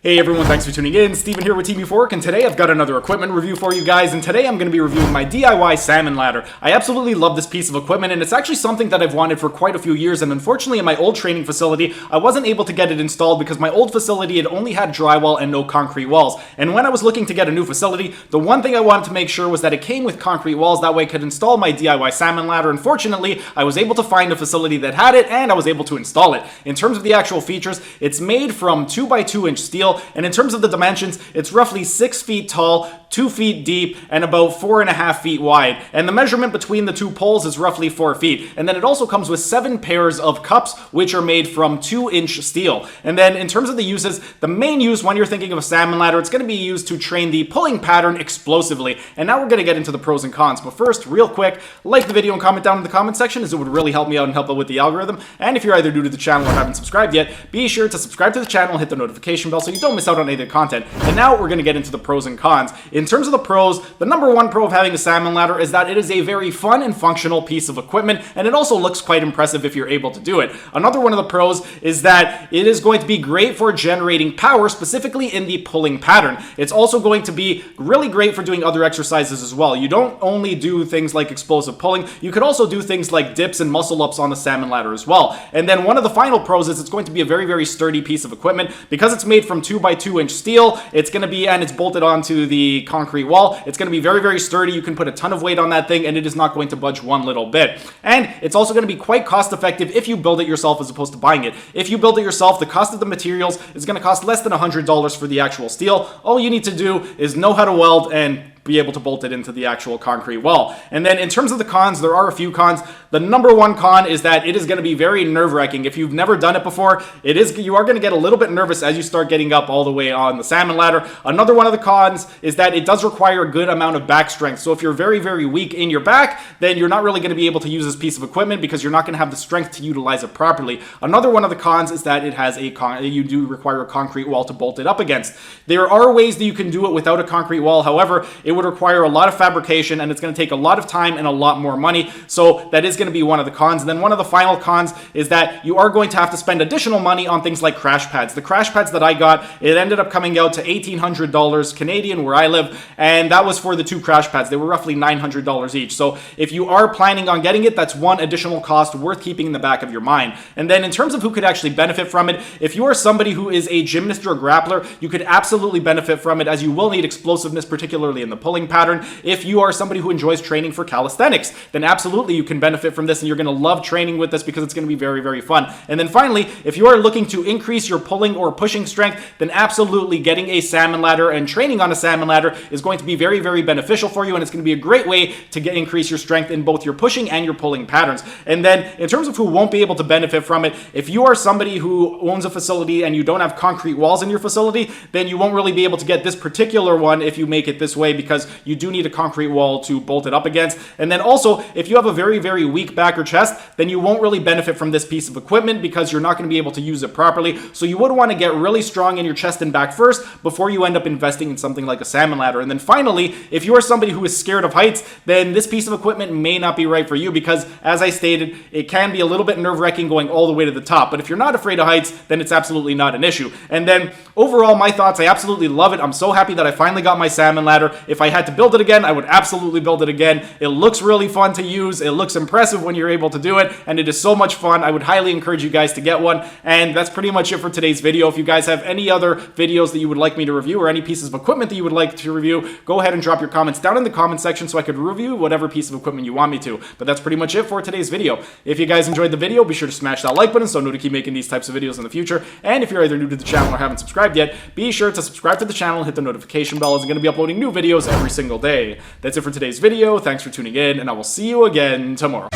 Hey everyone, thanks for tuning in. Steven here with Team Euphoric, and today I've got another equipment review for you guys, and today I'm going to be reviewing my DIY Salmon Ladder. I absolutely love this piece of equipment, and it's actually something that I've wanted for quite a few years, and unfortunately in my old training facility, I wasn't able to get it installed because my old facility had only had drywall and no concrete walls. And when I was looking to get a new facility, the one thing I wanted to make sure was that it came with concrete walls, that way I could install my DIY Salmon Ladder. Unfortunately, I was able to find a facility that had it, and I was able to install it. In terms of the actual features, it's made from 2x2 inch steel, and in terms of the dimensions, it's roughly 6 feet tall, 2 feet deep, and about 4.5 feet wide. And the measurement between the two poles is roughly 4 feet. And then it also comes with 7 pairs of cups, which are made from 2-inch steel. And then in terms of the uses, the main use when you're thinking of a salmon ladder, it's going to be used to train the pulling pattern explosively. And now we're going to get into the pros and cons. But first, real quick, like the video and comment down in the comment section, as it would really help me out and help out with the algorithm. And if you're either new to the channel or haven't subscribed yet, be sure to subscribe to the channel and hit the notification bell so you don't miss out on any of the content. And now we're going to get into the pros and cons. In terms of the pros, the number one pro of having a salmon ladder is that it is a very fun and functional piece of equipment, and it also looks quite impressive if you're able to do it. Another one of the pros is that it is going to be great for generating power, specifically in the pulling pattern. It's also going to be really great for doing other exercises as well. You don't only do things like explosive pulling, you could also do things like dips and muscle ups on the salmon ladder as well. And then one of the final pros is it's going to be a very, very sturdy piece of equipment. Because it's made from 2x2 inch steel, it's going to be, and it's bolted onto the concrete wall, it's going to be very, very sturdy. You can put a ton of weight on that thing and it is not going to budge one little bit. And it's also going to be quite cost effective if you build it yourself as opposed to buying it. If you build it yourself, the cost of the materials is going to cost less than $100 for the actual steel. All you need to do is know how to weld and be able to bolt it into the actual concrete wall. And then in terms of the cons, there are a few cons. The number one con is that it is going to be very nerve-wracking. If you've never done it before, you are going to get a little bit nervous as you start getting up all the way on the salmon ladder. Another one of the cons is that it does require a good amount of back strength. So if you're very, very weak in your back, then you're not really going to be able to use this piece of equipment because you're not going to have the strength to utilize it properly. Another one of the cons is that it has you do require a concrete wall to bolt it up against. There are ways that you can do it without a concrete wall. However, it would require a lot of fabrication and it's going to take a lot of time and a lot more money. So that is going to be one of the cons. And then one of the final cons is that you are going to have to spend additional money on things like crash pads. The crash pads that I got, it ended up coming out to $1,800 Canadian where I live, and that was for the 2 crash pads. They were roughly $900 each. So if you are planning on getting it, that's one additional cost worth keeping in the back of your mind. And then in terms of who could actually benefit from it, if you are somebody who is a gymnast or a grappler, you could absolutely benefit from it, as you will need explosiveness, particularly in the pulling pattern. If you are somebody who enjoys training for calisthenics, then absolutely you can benefit from this, and you're going to love training with this because it's going to be very, very fun. And then finally, if you are looking to increase your pulling or pushing strength, then absolutely getting a salmon ladder and training on a salmon ladder is going to be very, very beneficial for you, and it's going to be a great way to increase your strength in both your pushing and your pulling patterns. And then in terms of who won't be able to benefit from it, if you are somebody who owns a facility and you don't have concrete walls in your facility, then you won't really be able to get this particular one if you make it this way, because you do need a concrete wall to bolt it up against. And then also, if you have a very, very weak back or chest, then you won't really benefit from this piece of equipment because you're not going to be able to use it properly. So you would want to get really strong in your chest and back first before you end up investing in something like a salmon ladder. And then finally, if you are somebody who is scared of heights, then this piece of equipment may not be right for you because, as I stated, it can be a little bit nerve-wracking going all the way to the top. But if you're not afraid of heights, then it's absolutely not an issue. And then overall, my thoughts, I absolutely love it. I'm so happy that I finally got my salmon ladder. If I had to build it again, I would absolutely build it again. It looks really fun to use. It looks impressive when you're able to do it, and it is so much fun. I would highly encourage you guys to get one. And that's pretty much it for today's video. If you guys have any other videos that you would like me to review or any pieces of equipment that you would like to review, go ahead and drop your comments down in the comment section so I could review whatever piece of equipment you want me to. But that's pretty much it for today's video. If you guys enjoyed the video, be sure to smash that like button so I know to keep making these types of videos in the future. And if you're either new to the channel or haven't subscribed yet, be sure to subscribe to the channel and hit the notification bell, as I'm going to be uploading new videos every single day. That's it for today's video. Thanks for tuning in, and I will see you again tomorrow.